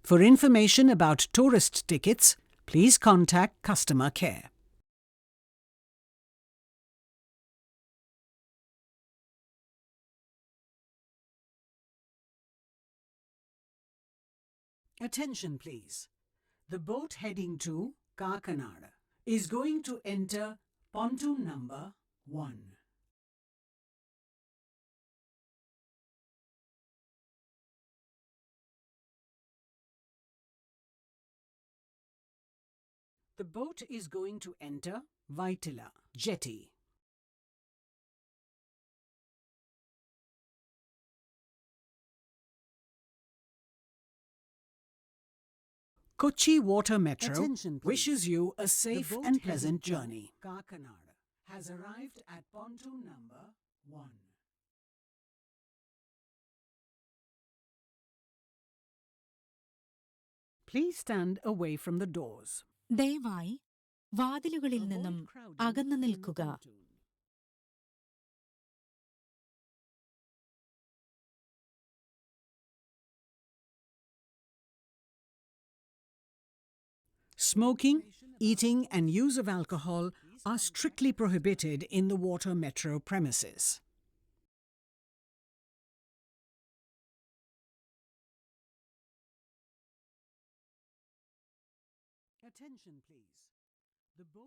For information about tourist tickets, please contact customer care. Attention please. The boat heading to Kakkanad is going to enter pontoon number 1. The boat is going to enter Vytilla jetty. Kochi Water Metro wishes you a safe and pleasant journey. Kakkanad has arrived at pontoon number 1. Please stand away from the doors. ദയവായി വാതിലുകളിൽ നിന്നും അകന്നു നിൽക്കുക. Smoking, eating and use of alcohol are strictly prohibited in the Water Metro premises. Attention please.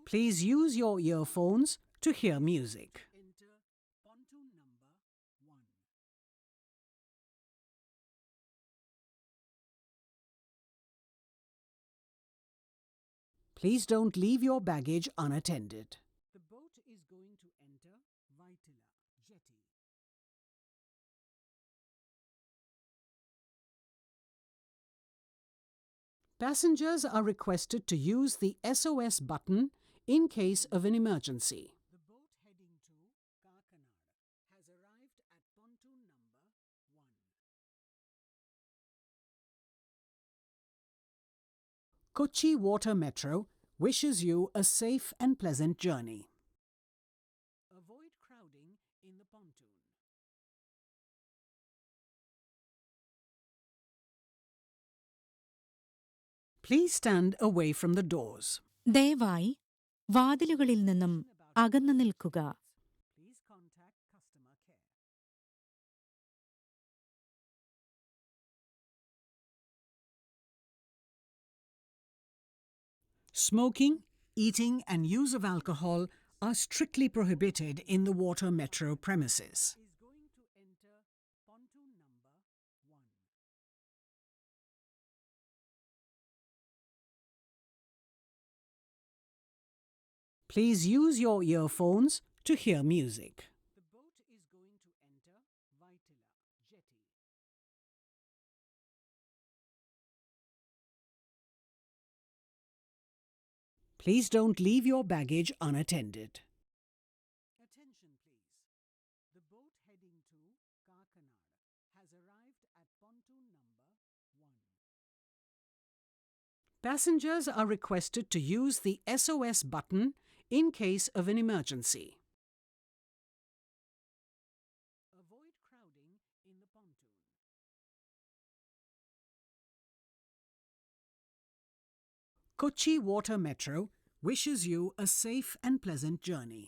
Please use your earphones to hear music. Enter pontoon number 1. Please don't leave your baggage unattended. The boat is going to enter Vytilla jetty. Passengers are requested to use the SOS button in case of an emergency. The boat heading to Kakkanad has arrived at pontoon number 1. Kochi Water Metro wishes you a safe and pleasant journey. Avoid crowding in the pontoon. Please stand away from the doors. ദയവായി വാതിലുകളിൽ നിന്നും അകന്നു നിൽക്കുക. Please contact customer care. Smoking, eating and use of alcohol are strictly prohibited in the Water Metro premises. Is going to enter pontoon number 1. Please use your earphones to hear music. The boat is going to enter Vytilla jetty. Please don't leave your baggage unattended. Attention please. The boat heading to Kakkanad has arrived at pontoon number 1. Passengers are requested to use the SOS button in case of an emergency. Avoid crowding in the pontoon. Kochi Water Metro wishes you a safe and pleasant journey.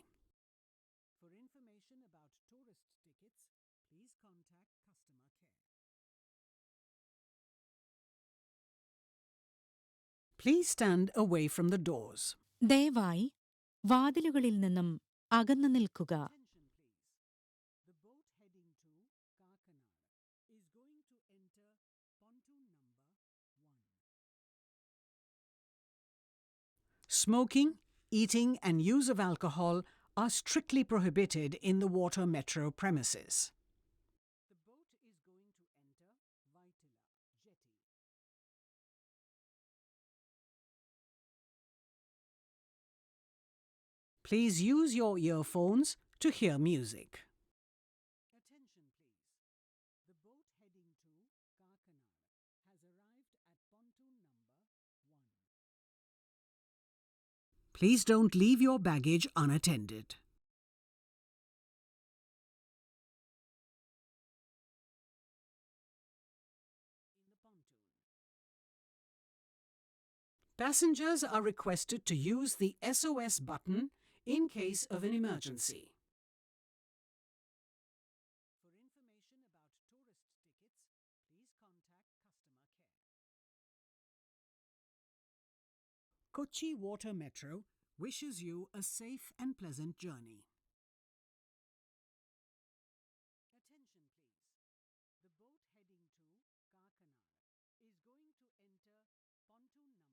For information about tourist tickets, please contact customer care. Please stand away from the doors. ദയവായി വാതിലുകളിൽ നിന്നും അകന്നു നിൽക്കുക. Attention please. The boat heading to Kakkanad is going to enter pontoon number 1. Smoking, eating and use of alcohol are strictly prohibited in the Water Metro premises. The boat is going to enter Vytilla jetty. Please use your earphones to hear music. Attention please. The boat heading to Kakkanad has arrived at pontoon number 1. Please don't leave your baggage unattended. In the pontoon. Passengers are requested to use the SOS button in case of an emergency. For information about tourist tickets, please contact customer care. Kochi Water Metro wishes you a safe and pleasant journey. Attention please. The boat heading to Kakkanad is going to enter pontoon number